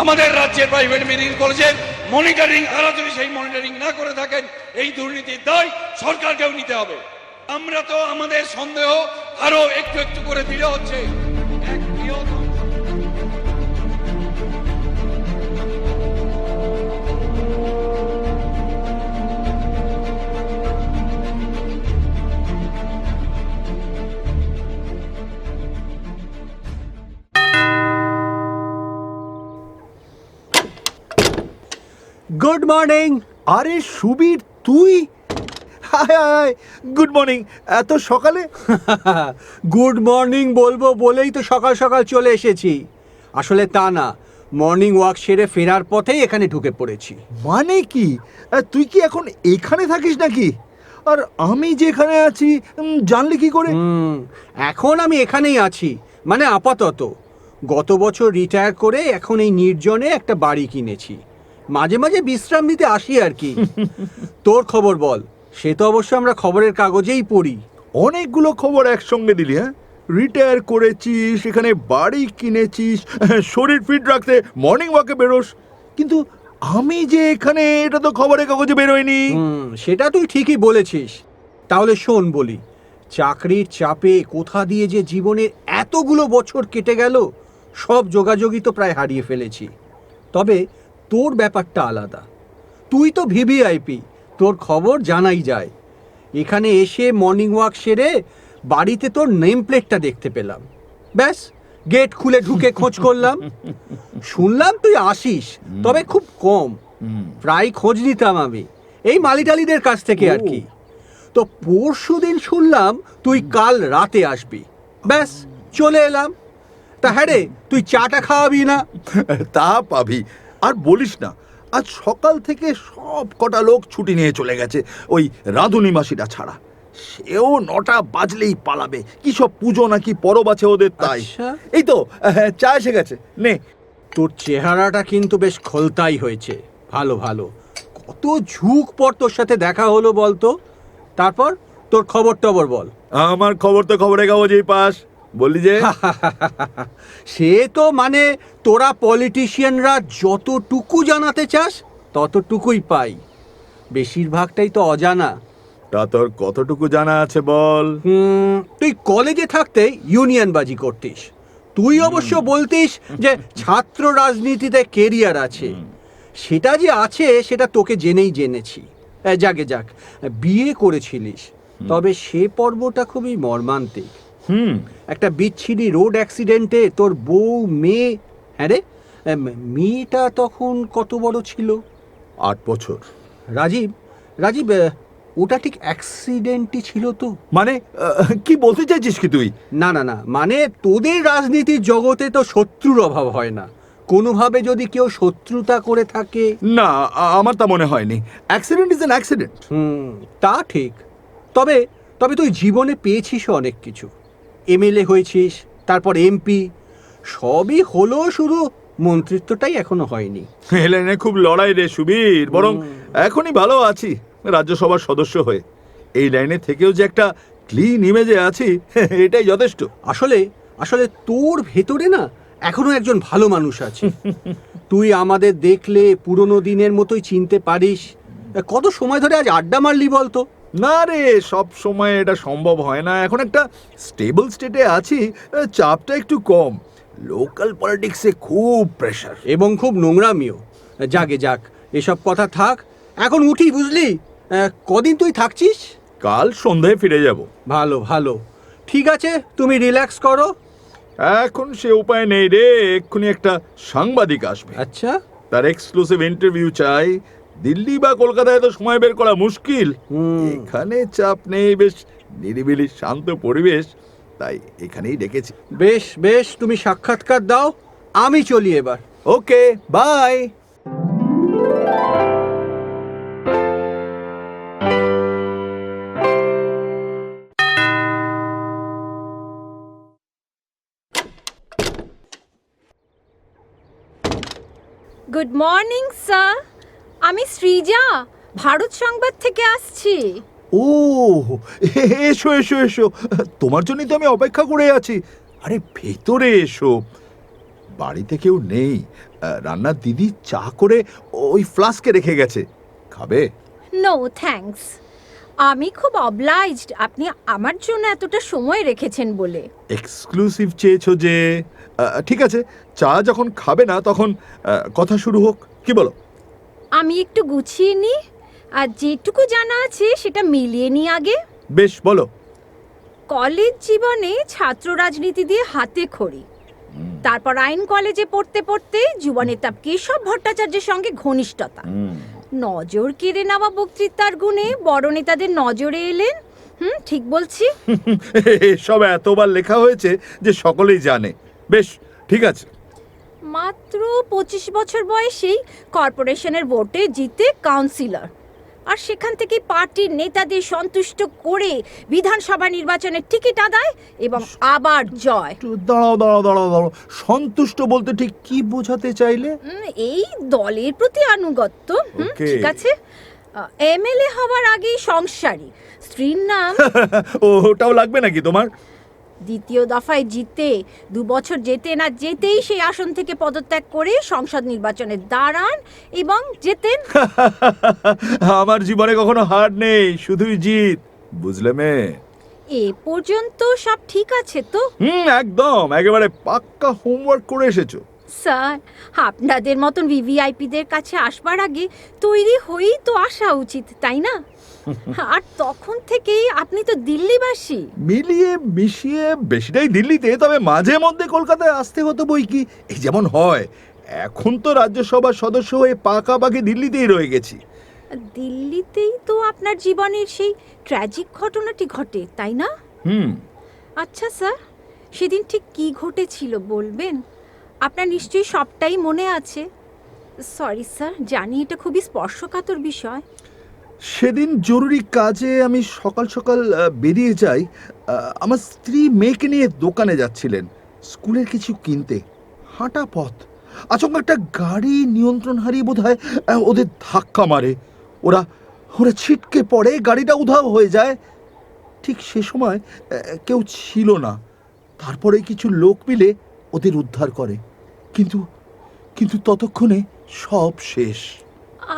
আমাদের রাজ্যের private medical কলেজের মনিটরিং, তারা যদি সেই মনিটরিং না করে থাকেন, এই দুর্নীতির দায় সরকারকেও নিতে হবে। আমরা তো আমাদের সন্দেহ আরো একটু একটু করে দিলে হচ্ছে। এক বৃহৎ গুড মর্নিং। আরে সুবীর, তুই? হায় হায়, গুড মর্নিং এত সকালে? গুড মর্নিং বলবো বলেই তো সকাল সকাল চলে এসেছি। আসলে তা না, মর্নিং ওয়াক সেরে ফেরার পথেই এখানে ঢুকে পড়েছি। মানে কি, তুই কি এখন এখানে থাকিস নাকি? আর আমি যেখানে আছি জানলি কি করে? এখন আমি এখানেই আছি, মানে আপাতত। গত বছর রিটায়ার করে এখন এই নির্জনে একটা বাড়ি কিনেছি। মাঝে মাঝে বিশ্রাম নিতে আসি আর কি। তোর খবর বল। সে তো অবশ্য আমরা খবরের কাগজেই পড়ি। অনেকগুলো খবর একসঙ্গে দিলি। হ্যাঁ, রিটায়ার করেছিস, এখানে বাড়ি কিনেছিস, শরীর ফিট রাখতে মর্নিং ওয়াকে বেরোস, কিন্তু আমি যে এখানে, এটা তো খবরের কাগজে বেরোয়নি। সেটা তুই ঠিকই বলেছিস। তাহলে শোন বলি, চাকরির চাপে কোথা দিয়ে যে জীবনের এতগুলো বছর কেটে গেল, সব যোগাযোগই তো প্রায় হারিয়ে ফেলেছি। তবে তোর ব্যাপারটা আলাদা। তুই তো ভিভিআইপি, তোর খবর জানাই যায়। এখানে এসে মর্নিং ওয়াক সেরে বাড়িতে তোর নেম প্লেটটা দেখতে পেলাম, ব্যাস গেট খুলে ঢুকে খোঁজ করলাম। শুনলাম তুই আসিস, তবে খুব কম। প্রায় খোঁজ নিতাম আমি এই মালিটালিদের কাছ থেকে আর কি। তো পরশুদিন শুনলাম তুই কাল রাতে আসবি, ব্যাস চলে এলাম। তা হ্যাঁ রে, তুই চাটা খাওয়াবি না? তা পাবি, আর বলিস না, আজ সকাল থেকে সব কটা লোক ছুটি নিয়ে চলে গেছে, ওই রাঁধুনি মাসিটা ছাড়া। সেও 9টা বাজলেই পালাবে, কি সব পুজো নাকি পরব আছে ওদের, তাই। আচ্ছা। এই তো চা এসে গেছে, নে। তোর চেহারাটা কিন্তু বেশ খোলতাই হয়েছে। ভালো ভালো, কত ঝুঁক পর তোর সাথে দেখা হলো বলতো। তারপর তোর খবর টবর বল। আমার খবর তো খবরের কাগজেই পাস, বললি যে। সে তো মানে তোরা পলিটিশিয়ানরা যতটুকু জানাতে চাস ততটুকুই পাই, বেশিরভাগটাই তো অজানা। তা তোর কতটুকু জানা আছে বল? তুই কলেজে থাকতে ইউনিয়নবাজি করতিস। তুই অবশ্য বলতিস যে ছাত্র রাজনীতিতে কেরিয়ার আছে। সেটা যে আছে সেটা তোকে জেনেই জেনেছি। যাকে যাক, বিয়ে করেছিলিস, তবে সে পর্বটা খুবই মর্মান্তিক। একটা বিচ্ছিরি রোড অ্যাক্সিডেন্টে তোর বউ, মেয়ে। হ্যাঁ রে, মেয়েটা তখন কত বড় ছিল? 8 বছর। রাজীব, রাজীব, ওটা ঠিক অ্যাক্সিডেন্টই ছিল তো? মানে কি বলতে চাইছিস কি তুই? না না না, মানে তোদের রাজনীতির জগতে তো শত্রুর অভাব হয় না। কোনোভাবে যদি কেউ শত্রুতা করে থাকে। না, আমার তা মনে হয়নি। Accident is an accident. তা ঠিক। তবে তবে তুই জীবনে পেয়েছিস অনেক কিছু। এমএলএ হয়েছিস, তারপর এমপি, সবই হলো, শুধু মন্ত্রিত্বটাই এখনো হয়নি। এই লাইনে খুব লড়াই রে সুবীর, বরং এখনই ভালো আছি রাজ্যসভার সদস্য হয়ে। এই লাইনে থেকেও যে একটা ক্লিন ইমেজে আছি, এটাই যথেষ্ট। আসলে আসলে তোর ভেতরে না এখনো একজন ভালো মানুষ আছে। তুই আমাদের দেখলে পুরনো দিনের মতোই চিনতে পারিস। কত সময় ধরে আজ আড্ডা মারলি বলতো? না রে, সব সময় এটা সম্ভব হয় না। এখন একটা স্টেবল স্টেটে আছি, চাপটা একটু কম। লোকাল পলিটিক্সে খুব প্রেশার এবং খুব নোংরামিও। যাকে যাক, এসব কথা থাক, এখন উঠি বুঝলি। কদিন তুই থাকছিস? কাল সন্ধ্যায় ফিরে যাব। ভালো ভালো, ঠিক আছে, তুমি রিল্যাক্স করো। এখন সে উপায় নেই রে, এক্ষুনি একটা সাংবাদিক আসবে। আচ্ছা, তার এক্সক্লুসিভ ইন্টারভিউ চাই। দিল্লি বা কলকাতায় তো সময় বের করা মুশকিল। এখানে চাপ নেই, বেশ নিরিবিলি শান্ত পরিবেশ, তাই এখানেই ডেকেছি। বেশ বেশ, তুমি সাক্ষাৎকার দাও, আমি চলি এবার। ওকে, বাই। গুড মর্নিং স্যার, আমি সৃজা, ভারত সংবাদ থেকে আসছি। ও, এসো এসো এসো, তোমার জন্যই তো আমি অপেক্ষা করে আছি। আরে ভেতরে এসো। বাড়িতে কেউ নেই। রান্নার দিদি চা করে ওই ফ্লাস্কে রেখে গেছে, খাবে? নো থ্যাঙ্কস, আমি খুব অবলাইজড আপনি আমার জন্য এতটা সময় রেখেছেন বলে। এক্সক্লুসিভ চেয়েছো যে। ঠিক আছে, চা যখন খাবে না তখন কথা শুরু হোক, কি বলো? আমি একটু গুছিয়ে নিই, আর যেটুকু জানা আছে সেটা মিলিয়ে নিই আগে। বেশ, বলো। কলেজ জীবনে ছাত্র রাজনীতি দিয়ে হাতে খড়ি, তারপর আইন কলেজে পড়তে পড়তে যুবনেতা কেশব ভট্টাচার্যের সঙ্গে ঘনিষ্ঠতা, নজর কেড়ে নেওয়া বক্তৃতার গুণে বড় নেতাদের নজরে এলেন। ঠিক বলছি? সব এতবার লেখা হয়েছে যে সকলেই জানে। বেশ, ঠিক আছে। মাত্র 25 বছর বয়সেই কর্পোরেশনের ভোটে জিতে কাউন্সিলর, আর সেখান থেকে পার্টির নেতাদের সন্তুষ্ট করে বিধানসভা নির্বাচনের টিকিট আদায় এবং আবার জয়। একটু দাঁড়াও দাঁড়াও দাঁড়াও দাঁড়াও, সন্তুষ্ট বলতে ঠিক কি বোঝাতে চাইলে? এই দলের প্রতি আনুগত্য। Okay. ঠিক আছে। এমএলএ হওয়ার আগেই সংসারী, স্ত্রীর নাম ওটাও লাগবে নাকি তোমার? দ্বিতীয় দফায় জিতে 2 বছর যেতে না যেতেই সেই আসন থেকে পদত্যাগ করে সংসদ নির্বাচনে দাঁড়ান এবং জেতেন। আমার জীবনে কখনো হার নেই, শুধুই জিত, বুঝলে মেয়ে? এ পর্যন্ত সব ঠিক আছে তো? একদম, একেবারে পাক্কা হোমওয়ার্ক করে এসেছো। স্যার, আপনাদের মতন ভিভিআইপিদের কাছে আসবার আগে তৈরি হয়েই তো আসা উচিত, তাই না? আর তখন থেকেই আপনি তো দিল্লিবাসী। মিলিয়ে মিশিয়ে বেশিটাই দিল্লিতে, তবে মাঝে মধ্যে কলকাতায় আসতে হতো বই কি। এই যেমন হয়, এখন তো রাজ্যসভার সদস্য হয়ে পাকাপাকি দিল্লিতেই রয়ে গেছি। দিল্লিতেই তো আপনার জীবনের সেই ট্র্যাজিক ঘটনাটি ঘটে, তাই না? আচ্ছা স্যার, সেদিন ঠিক কি ঘটেছিল বলবেন? আপনার নিশ্চয়ই সবটাই মনে আছে। সরি স্যার, জানি এটা খুবই স্পর্শকাতর বিষয়। সেদিন জরুরি কাজে আমি সকাল সকাল বেরিয়ে যাই। আমার স্ত্রী মেয়েকে নিয়ে দোকানে যাচ্ছিলেন স্কুলের কিছু কিনতে। হাঁটা পথ, আচমকা একটা গাড়ি নিয়ন্ত্রণ হারিয়ে বোধহয় ওদের ধাক্কা মারে। ওরা ওরা ছিটকে পড়ে, গাড়িটা উধাও হয়ে যায়। ঠিক সে সময় কেউ ছিল না। তারপরে কিছু লোক মিলে ওদের উদ্ধার করে, কিন্তু কিন্তু ততক্ষণে সব শেষ।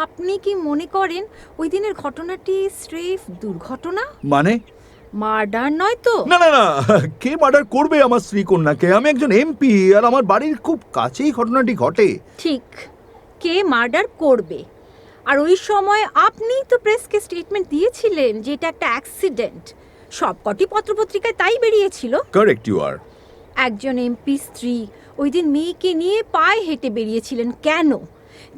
আপনি কি মনে করেন ওই দিনের ঘটনাটি স্রেফ দুর্ঘটনা? মানে? মার্ডার নয় তো? না না না, কে মার্ডার করবে আমার স্ত্রী কন্যাকে? আমি একজন এমপি, আর আমার বাড়ির খুব কাছেই ঘটনাটি ঘটে। ঠিক, কে মার্ডার করবে? আর ওই সময় আপনি তো প্রেসকে স্টেটমেন্ট দিয়েছিলেন যে এটা একটা অ্যাক্সিডেন্ট। সবকটি পত্রপত্রিকায় তাই বেরিয়েছিল। Correct, you are. একজন এমপি স্ত্রী ওই দিন মেয়েকে নিয়ে পায়ে হেঁটে বেরিয়েছিলেন কেন?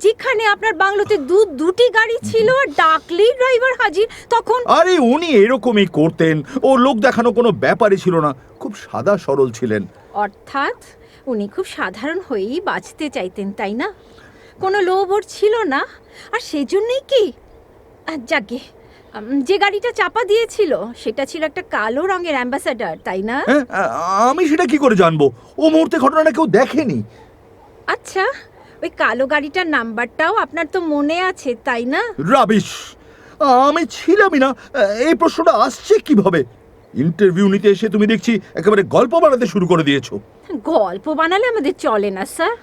যেখানে আপনার বাংলোতে দুটি গাড়ি ছিল আর ডাকলেই ড্রাইভার হাজির, তখন? আরে উনি এরকমই করতেন, ও লোক দেখানো কোনো ব্যাপারই ছিল না, খুব সাদা সরল ছিলেন। অর্থাৎ উনি খুব সাধারণ হয়েই বাঁচতে চাইতেন, তাই না? কোনো লোভ ওর ছিল না, আর সেজন্যই কি যাকে যে গাড়িটা চাপা দিয়েছিল সেটা ছিল একটা কালো রঙের অ্যাম্বাসাডার, তাই না? আমি সেটা কি করে জানবো? ও মুহূর্তে ঘটনাটা কেউ দেখেনি। আচ্ছা, ওই কালো গাড়িটার নাম্বারটাও আপনার তো মনে আছে, তাই না? রাবিশ, আমি ছিলামই না। এই প্রশ্নটা আসছে কিভাবে? ইন্টারভিউ নিতে এসে তুমি দেখছি একেবারে গল্প বানাতে শুরু করে দিয়েছো। গল্প বানালে আমাদের চলে না স্যার।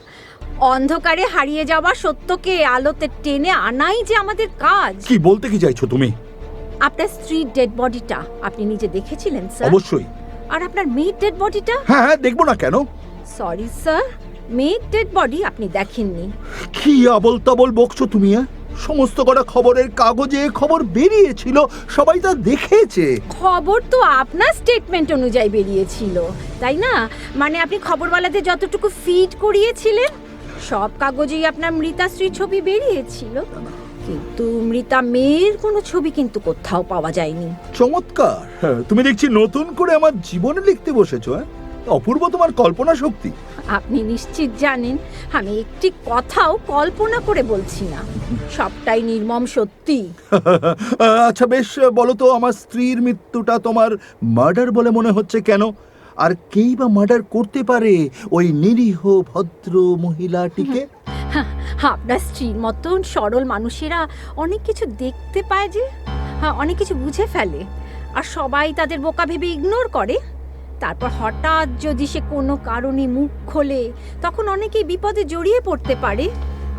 অন্ধকারে হারিয়ে যাওয়া সত্যকে আলোতে টেনে আনাই যে আমাদের কাজ। কি বলতে কি চাইছো তুমি? আপনার স্ত্রীর ডেড বডিটা আপনি নিজে দেখেছিলেন স্যার? অবশ্যই। আর আপনার মেয়ের ডেড বডিটা? হ্যাঁ, দেখবো না কেন? সরি স্যার, মেয়ের ডেড বডি আপনি দেখেননি। কি আবল তাবল বকছো তুমি? সমস্ত কটা খবরের কাগজে খবর বেরিয়েছিল, সবাই তা দেখেছে। খবর তো আপনার স্টেটমেন্ট অনুযায়ী বেরিয়েছিল, তাই না? মানে আপনি খবরওয়ালাদের যতটুকু ফিড করিয়েছিলেন সব কাগজেই আপনার মৃতা স্ত্রীর ছবি বেরিয়েছিল, কিন্তু মৃতা মেয়ের কোনো ছবি কিন্তু কোথাও পাওয়া যায়নি। চমৎকার, তুমি দেখছি নতুন করে আমার জীবনে লিখতে বসেছো। অপূর্ব তোমার কল্পনা শক্তি। আপনি নিশ্চিত জানেন আমি একটি কথাও কল্পনা করে বলছি না, সবটাই নির্মম সত্যি। আচ্ছা বেশ, বলো তো আমার স্ত্রীর মৃত্যুটা তোমার মার্ডার বলে মনে হচ্ছে কেন? আর কেই বা মার্ডার করতে পারে ওই নিরীহ ভদ্র মহিলাটিকে? আপনার স্ত্রীর মতন সরল মানুষেরা অনেক কিছু দেখতে পায় যে, অনেক কিছু বুঝে ফেলে, আর সবাই তাদের বোকা ভেবে ইগনোর করে। তারপর হঠাৎ যদি সে কোনো কারণে মুখ খোলে, তখন অনেকেই বিপদে জড়িয়ে পড়তে পারে,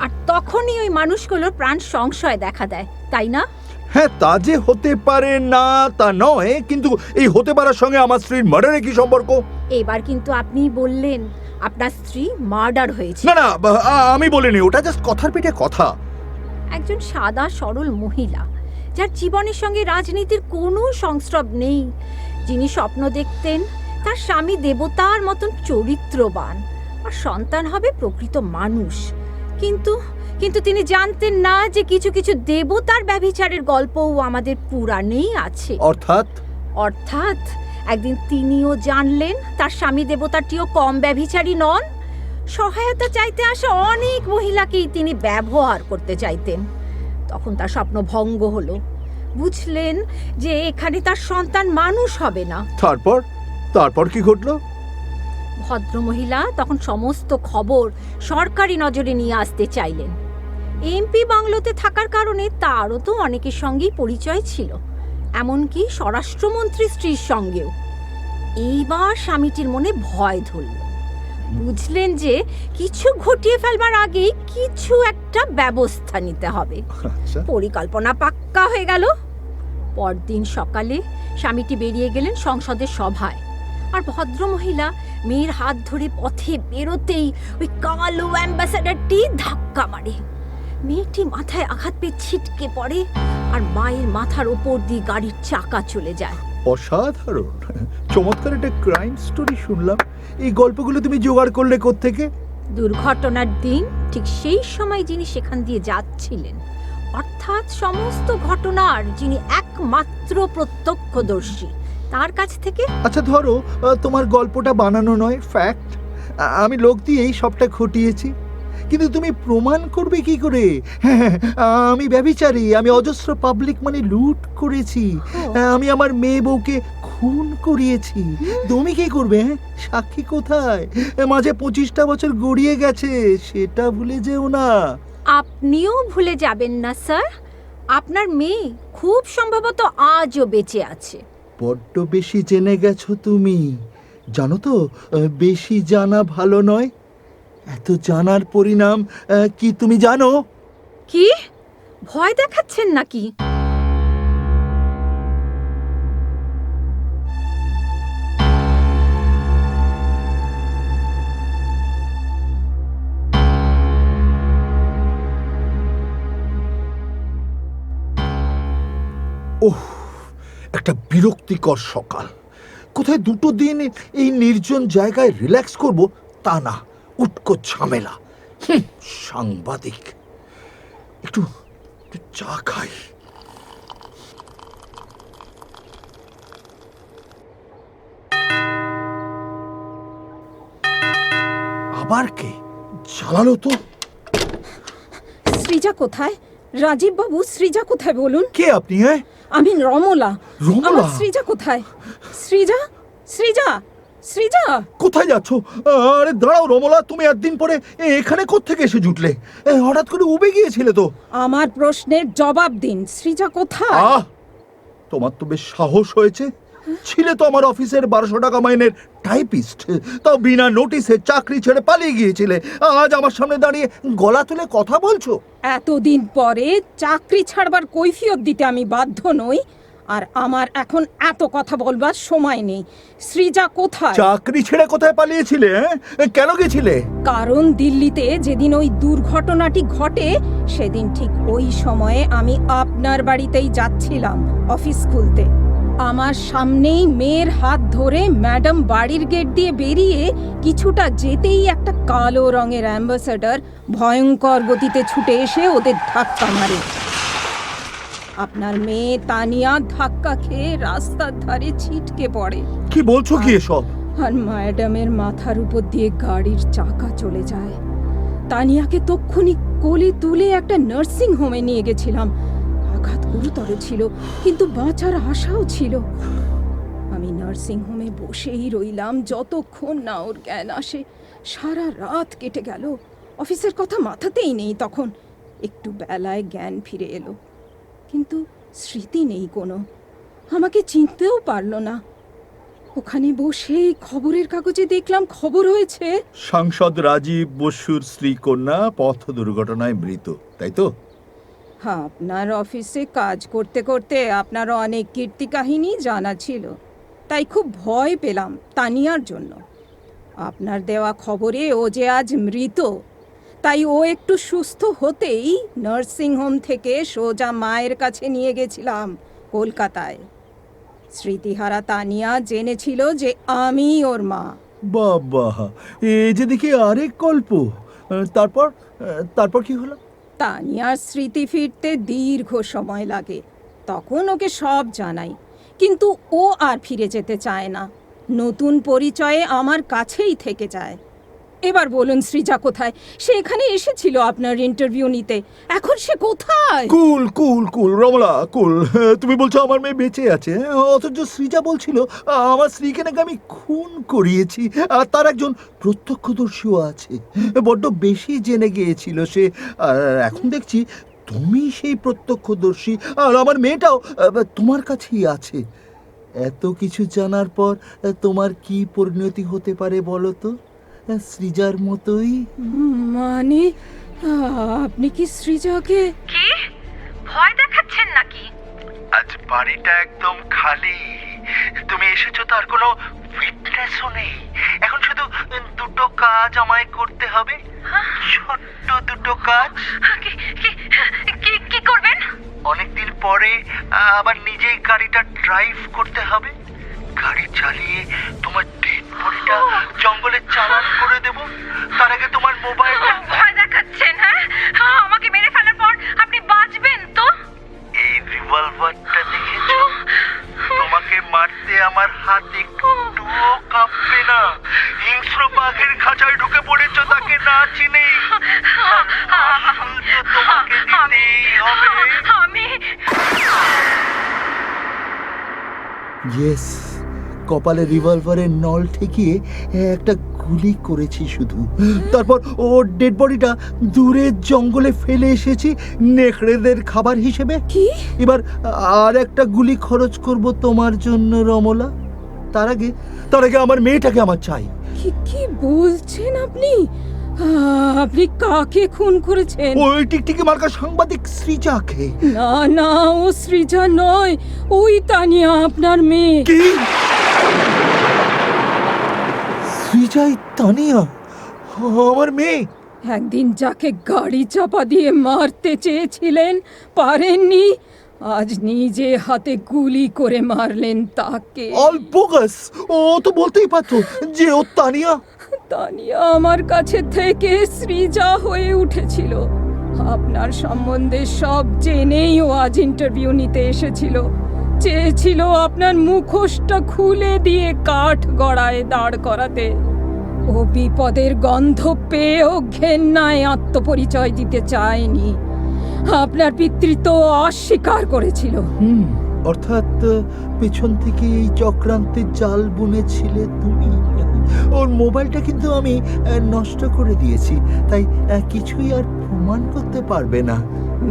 আর তখনই ওই মানুষগুলোর প্রাণ সংশয় দেখা দেয়, তাই না? হ্যাঁ, তা যে হতে পারে না তা নয়, কিন্তু এই হতে পারার সঙ্গে আমার স্ত্রীর মার্ডারে কি সম্পর্ক? এবার কিন্তু আপনি বললেন আপনার স্ত্রী মার্ডার হয়েছে। না না, আমি বলিনি, ওটা জাস্ট কথার পেটে কথা। একজন সাদা সরল মহিলা, যার জীবনের সঙ্গে রাজনীতির কোনো সংস্রব নেই, যিনি স্বপ্ন দেখতেন তার স্বামী দেবতার মতন চরিত্রবান আর সন্তান হবে প্রকৃত মানুষ, কিন্তু কিন্তু তিনি জানতেন না যে কিছু কিছু দেবতার ব্যভিচারের গল্পও আমাদের পুরাণেই আছে। অর্থাৎ একদিন তিনিও জানলেন তার স্বামী দেবতাটিও কম ব্যভিচারী নন। সহায়তা চাইতে আসা অনেক মহিলাকেই তিনি ব্যবহার করতে চাইতেন। তখন তার স্বপ্ন ভঙ্গ হলো। বুঝলেন যে এখানে তার সন্তান মানুষ হবে না। তারপর কি ঘটলো? ভদ্রমহিলা তখন সমস্ত খবর সরকারি নজরে নিয়ে আসতে চাইলেন। এমপি বাংলোতে থাকার কারণে তারও তো অনেকের সঙ্গেই পরিচয় ছিল, এমনকি স্বরাষ্ট্রমন্ত্রী স্ত্রীর সঙ্গেও। এইবার স্বামীটির মনে ভয় ধরল। বুঝলেন যে কিছু ঘটিয়ে ফেলবার আগেই কিছু একটা ব্যবস্থা নিতে হবে। পরিকল্পনা পাক্কা হয়ে গেল। পরদিন সকালে স্বামীটি বেরিয়ে গেলেন সংসদের সভায়, আর ভদ্রমহিলা মেয়ের হাত ধরে পথে বেরোতেই ওই কালো অ্যাম্বাসেডারটি ধাক্কা মারে। মেয়েটি মাথায় আঘাত পেয়ে ছিটকে পড়ে, আর মায়ের মাথার ওপর দিয়ে গাড়ির চাকা চলে যায়। অসাধারণ, চমৎকার একটা ক্রাইম স্টোরি শুনলাম। এই গল্পগুলো তুমি জোগাড় করলে কোত্থেকে? দুর্ঘটনার দিন ঠিক সেই সময় যিনি সেখান দিয়ে যাচ্ছিলেন, অর্থাৎ সমস্ত ঘটনার যিনি একমাত্র প্রত্যক্ষদর্শী, তার কাছ থেকে। আচ্ছা ধরো তোমার গল্পটা বানানো নয়, ফ্যাক্ট, আমি লোক দিয়েই সবটা ঘটিয়েছি, কিন্তু তুমি প্রমাণ করবে কি করে? আমি ব্যভিচারী, আমি অজস্র পাবলিক মানি লুট করেছি, আমি আমার মেয়ে বউকে খুন করিয়েছি। তুমি কি করবে? সাক্ষী কোথায়? মাঝে 25টা বছর গড়িয়ে গেছে, সেটা ভুলে যেও না। আপনিও ভুলে যাবেন না স্যার, আপনার মেয়ে খুব সম্ভবত আজও বেঁচে আছে। বড্ড বেশি জেনে গেছো তুমি। জানো তো, বেশি জানা ভালো নয়। এত জানার পরিণাম কি তুমি জানো? কি ভয় দেখাচ্ছেন নাকি? ওহ, একটা বিরক্তিকর সকাল। কোথায় দুটো দিন এই নির্জন জায়গায় রিল্যাক্স করব তা না, উটকো ঝামেলা। সাংবাদিক, একটু চা খাই। আবার কে জ্বালালো তো? সৃজা কোথায়? রাজীব বাবু, সৃজা কোথায় বলুন? কে আপনি? হ্যাঁ, আমি রমলা। রমলা? আমার সৃজা কোথায়? সৃজা, সৃজা, সৃজা! কোথায় যাচ্ছ? আরে দাঁড়াও রমলা, তুমি একদিন পরে এখানে কোত্থেকে এসে জুটলে? হঠাৎ করে উবে গিয়েছিলে তো। আমার প্রশ্নের জবাব দিন, সৃজা কোথায়? তোমার তো বেশ সাহস হয়েছে। ছিলে তো আমার অফিসের 1200 টাকা মাইনের টাইপিস্ট, তাও বিনা নোটিসে চাকরি ছেড়ে পালিয়ে গিয়েছিলে। আজ আমার সামনে দাঁড়িয়ে গলা তুলে কথা বলছো? এতদিন পরে চাকরি ছাড়বার কৈফিয়ত দিতে আমি বাধ্য নই, আর আমার এখন এত কথা বলবার সময় নেই। সৃজা কোথায়? চাকরি ছেড়ে কোথায় পালিয়েছিলে? কেন গেছিলে? কারণ দিল্লিতে যেদিন ওই দুর্ঘটনাটি ঘটে, সেদিন ঠিক ওই সময়ে আমি আপনার বাড়িতেই যাচ্ছিলাম অফিস খুলতে। আমার সামনেই মেয়ের হাত ধরে ম্যাডাম বাড়ির গেট দিয়ে বেরিয়ে কিছুটা যেতেই একটা কালো রঙের অ্যাম্বাসেডর ভয়ঙ্কর গতিতে ছুটে এসে ওদের ধাক্কা মারে। আপনার মেয়ে তানিয়া ধাক্কা খেয়ে রাস্তার ধারে ছিটকে পড়ে। কি বলছো কি এসব? আর ম্যাডামের মাথার উপর দিয়ে গাড়ির চাকা চলে যায়। তানিয়াকে তক্ষুনি কোলে তুলে একটা নার্সিং হোমে নিয়ে গেছিলাম। আঘাত গুরুতর ছিল, কিন্তু বাঁচার আশাও ছিল। আমি নার্সিং হোমে বসেই রইলাম যতক্ষণ না ওর জ্ঞান আসে। সারা রাত কেটে গেল, অফিসের কথা মাথাতেই নেই তখন। একটু বেলায় জ্ঞান ফিরে এলো, কিন্তু স্মৃতি নেই কোনো। আমাকে চিনতেও পারল না। ওখানে বসেই খবরের কাগজে দেখলাম খবর হয়েছে। সাংসদ রাজীব বসুর স্ত্রীকন্যা পথ দুর্ঘটনায় মৃত, তাই তো? আপনার অফিসে কাজ করতে করতে আপনার অনেক কীর্তি কাহিনী জানা ছিল, তাই খুব ভয় পেলাম তানিয়ার জন্য। আপনার দেওয়া খবরে ও যে আজ মৃত, তাই ও একটু সুস্থ হতেই নার্সিংহোম থেকে সোজা মায়ের কাছে নিয়ে গেছিলাম কলকাতায়। স্মৃতিহারা তানিয়া জেনেছিল যে আমি ওর মা। বাবা, এ যে দেখি আরেক গল্প। তারপর তারপর কি হলো? তানিয়ার স্মৃতি ফিরতে দীর্ঘ সময় লাগে, তখন ওকে সব জানাই, কিন্তু ও আর ফিরে যেতে চায় না। নতুন পরিচয়ে আমার কাছেই থেকে যায়। এবার বলুন সৃজা কোথায়? সে এখানে এসেছিল আপনার ইন্টারভিউ নিতে, এখন সে কোথায়? কুল কুল কুল রমলা, কুল। তুমি বলছো আমার মেয়ে বেঁচে আছে, অথচ সৃজা বলছিল আমার স্ত্রীকে নাকি আমি খুন করিয়েছি, আর তার একজন প্রত্যক্ষদর্শীও আছে। বড্ড বেশি জেনে গিয়েছিল সে। আর এখন দেখছি তুমি সেই প্রত্যক্ষদর্শী, আর আমার মেয়েটাও তোমার কাছেই আছে। এত কিছু জানার পর তোমার কি পরিণতি হতে পারে বলো তো? সৃজার মতোই। মানে আপনি কি সৃজাকে? কি ভয় দেখাচ্ছেন নাকি? আজ বাড়িটা একদম খালি। তুমি এসেছো, তার কোনো উইটনেসও নেই। এখন শুধু দুটো কাজ আমায় করতে হবে, ছোট্ট দুটো কাজ। কি করবেন? অনেকদিন পরে আবার নিজেই গাড়িটা ড্রাইভ করতে হবে। গাড়ি চালিয়ে তোমার ডেড বডিটা জঙ্গলে চালান করে দেব। তার আগে তোমার মোবাইলটা। ভয় দেখাচ্ছেন? হ্যাঁ, আমাকে মেরে ফেলার পর আপনি বাঁচবেন তো? এই রিভলভারটা দেখেছো? তোমাকে মারতে আমার হাত একটুও কাঁপবে না। হিংস্র বাঘের খাঁচায় ঢুকে পড়েছো তাকে না চিনে। তোমাকে দিতেই হবে। আমি ইয়েস, কপালে রিভলভারের নল ঠেকিয়ে একটা গুলি করেছি শুধু। তারপর ওর ডেড বডিটা দূরের জঙ্গলে ফেলে এসেছি নেকড়েদের খাবার হিসেবে। কি? এবার আর একটা গুলি খরচ করব তোমার জন্য রমলা। তার আগে আমার মেয়েটাকে আমার চাই। কি কি বলছেন আপনি? আপনি কাকে খুন করেছেন? ওই টিকটিকি মার্কা সাংবাদিক সৃজাকে। না না, ও সৃজা নয়, ওই তানিয়া আপনার মেয়ে। কি? সৃজাই তানিয়া আমার মেয়ে? একদিন যাকে গাড়ি চাপা দিয়ে মারতে চেয়েছিলেন, পারেননি, আজ নিজে হাতে গুলি করে মারলেন তাকে। All bogus. ও তো বলতেই পারতো যে ও তানিয়া। তানিয়া আমার কাছে থেকে সৃজা হয়ে উঠেছিল। আপনার সম্বন্ধে সব জেনেই ও আজ ইন্টারভিউ নিতে এসেছিল। চেয়েছিল আপনার মুখোশটা খুলে দিয়ে কাঠ গড়ায় দাঁড় করাতে। ও বিপদের গন্ধ পেয়েও ঘেন্নায় আত্মপরিচয় দিতে চায়নি। আপনার পিতৃত্ব অস্বীকার করেছিল। অর্থাৎ পেছন থেকে এই চক্রান্তের জাল বুনেছিলে তুমি। ওর মোবাইলটা কিন্তু আমি নষ্ট করে দিয়েছি, তাই কিছুই আর প্রমাণ করতে পারবে না।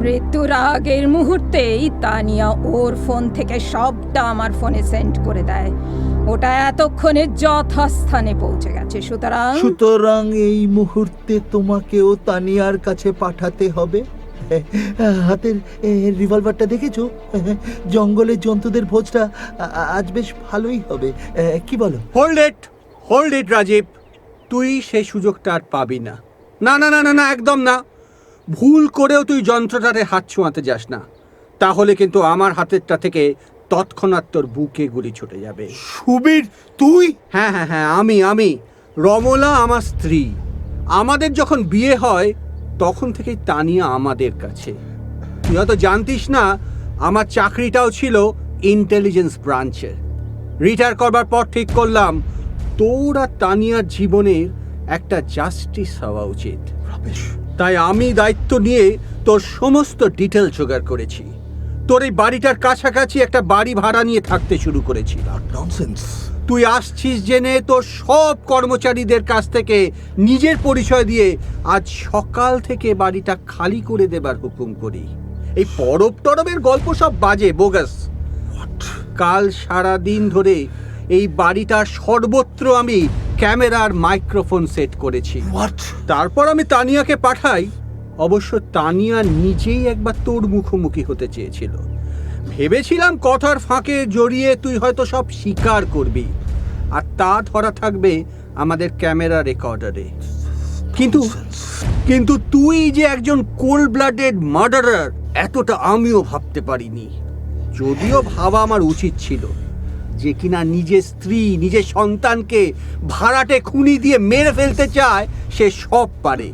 মৃত্যুর আগের মুহূর্তেই তানিয়া ওর ফোন থেকে সবটা আমার ফোনে সেন্ড করে দেয়। ওটা এতক্ষণে যথাস্থানে পৌঁছে গেছে। সুতরাং এই মুহূর্তে তোমাকেও তানিয়ার কাছে পাঠাতে হবে। হাতের রিভলভারটা দেখেছো? জঙ্গলের জন্তুদের ভোজটা আজ বেশ ভালোই হবে, কি বলো? হোল্ড ইট রাজীব, তুই সেই সুযোগটা আর পাবি না। না না না না না, একদম না। ভুল করেও তুই যন্ত্রটারে হাত ছোঁয়াতে যাস না, তাহলে কিন্তু আমার হাতেরটা থেকে তৎক্ষণাৎ তোর বুকে গুলি ছুটে যাবে। সুবীর, তুই? হ্যাঁ হ্যাঁ হ্যাঁ, আমি রমলা আমার স্ত্রী। আমাদের যখন বিয়ে হয় তখন থেকেই তানিয়া আমাদের কাছে। তুই হয়তো জানতিস না, আমার চাকরিটাও ছিল ইন্টেলিজেন্স ব্রাঞ্চের। রিটায়ার করবার পর ঠিক করলাম তোর আর তানিয়ার জীবনের একটা জাস্টিস হওয়া উচিত। তাই আমি দায়িত্ব নিয়ে তোর সমস্ত ডিটেল জোগাড় করেছি। তোর এই বাড়িটার কাছাকাছি একটা বাড়ি ভাড়া নিয়ে থাকতে শুরু করেছি। ননসেন্স। তুই আসছিস জেনে তোর সব কর্মচারীদের কাছ থেকে নিজের পরিচয় দিয়ে আজ সকাল থেকে বাড়িটা খালি করে দেবার হুকুম করি। এই পরব টরবের গল্প সব বাজে, বোগাস। কাল সারা দিন ধরে এই বাড়িটার সর্বত্র আমি ক্যামেরার মাইক্রোফোন সেট করেছি। তারপর আমি তানিয়াকে পাঠাই। অবশ্য তানিয়া নিজেই একবার তোর মুখোমুখি হতে চেয়েছিল। ভেবেছিলাম কথার ফাঁকে জড়িয়ে তুই হয়তো সব স্বীকার করবি, আর তা ধরা থাকবে আমাদের ক্যামেরা রেকর্ডারে। কিন্তু তুই যে একজন কোল্ড ব্লাডেড মার্ডারার, এতটা আমিও ভাবতে পারিনি। যদিও ভাবা আমার উচিত ছিল, যে কিনা নিজের স্ত্রী, নিজের সন্তানকে ভাড়াটে খুনি দিয়ে মেরে ফেলতে চায়, সে সব পারে।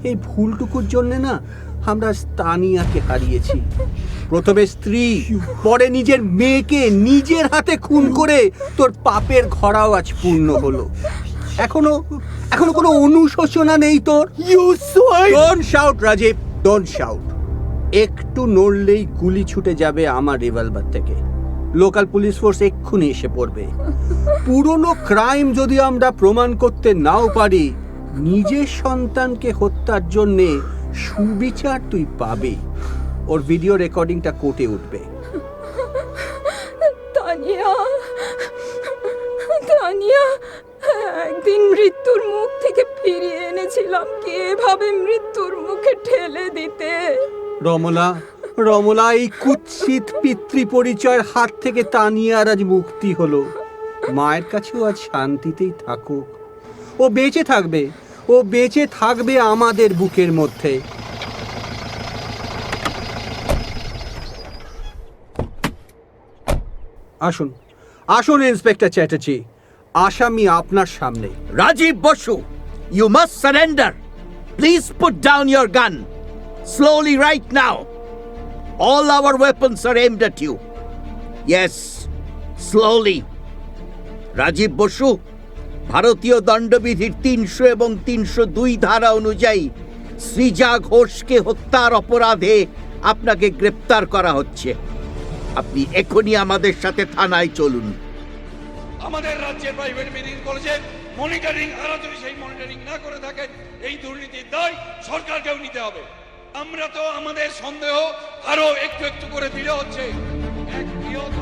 এই ভুলটুকুর জন্য না আমরা তানিয়াকে হারিয়েছি। প্রথমে স্ত্রী, পরে নিজের মেয়েকে নিজের হাতে খুন করে তোর পাপের ঘরাও আজ পূর্ণ হলো। এখনো কোনো অনুশোচনা নেই তোর? Don't shout Rajiv, don't shout. একটু নড়লেই গুলি ছুটে যাবে আমার রিভলভার থেকে। লোকাল পুলিশ ফোর্স এক্ষুনি এসে পড়বে। পুরনো ক্রাইম যদি আমরা প্রমাণ করতে নাও পারি, নিজের সন্তানকে হত্যার জন্যে সুবিচার তুই পাবি। ওর ভিডিও রেকর্ডিংটা কোর্টে উঠবে। তানিয়া, একদিন মৃত্যুর মুখ থেকে ফিরিয়ে এনেছিলাম, কিভাবে মৃত্যুর মুখে ঠেলে দিতে। রমলা, এই কুৎসিত পিতৃ পরিচয়ের হাত থেকে তানিয়ার আজ মুক্তি হলো। মায়ের কাছেও আজ শান্তিতেই থাকুক। ও বেঁচে থাকবে আমাদের বুকের মধ্যে। আসুন ইন্সপেক্টর চ্যাটার্জি, আসামি আপনার সামনে। Rajiv Basu, you must surrender. Please put down your gun. Slowly right now. All our weapons are aimed at you. Yes, slowly. Rajiv Basu, ভারতীয় দণ্ডবিধির 300 এবং 302 ধারা অনুযায়ী সৃজা ঘোষকে হত্যার অপরাধে আপনাকে গ্রেপ্তার করা হচ্ছে। আপনি এখনই আমাদের সাথে থানায় চলুন। আমাদের রাজ্যের প্রাইভেট মেডিকেল কলেজে মনিটরিং, আর যদি সেই মনিটরিং না করে থাকেন, এই দুর্নীতির দায় সরকারকেও নিতে হবে। আমরা তো আমাদের সন্দেহ আরো একটু একটু করে দিলে হচ্ছে। এক বৃহৎ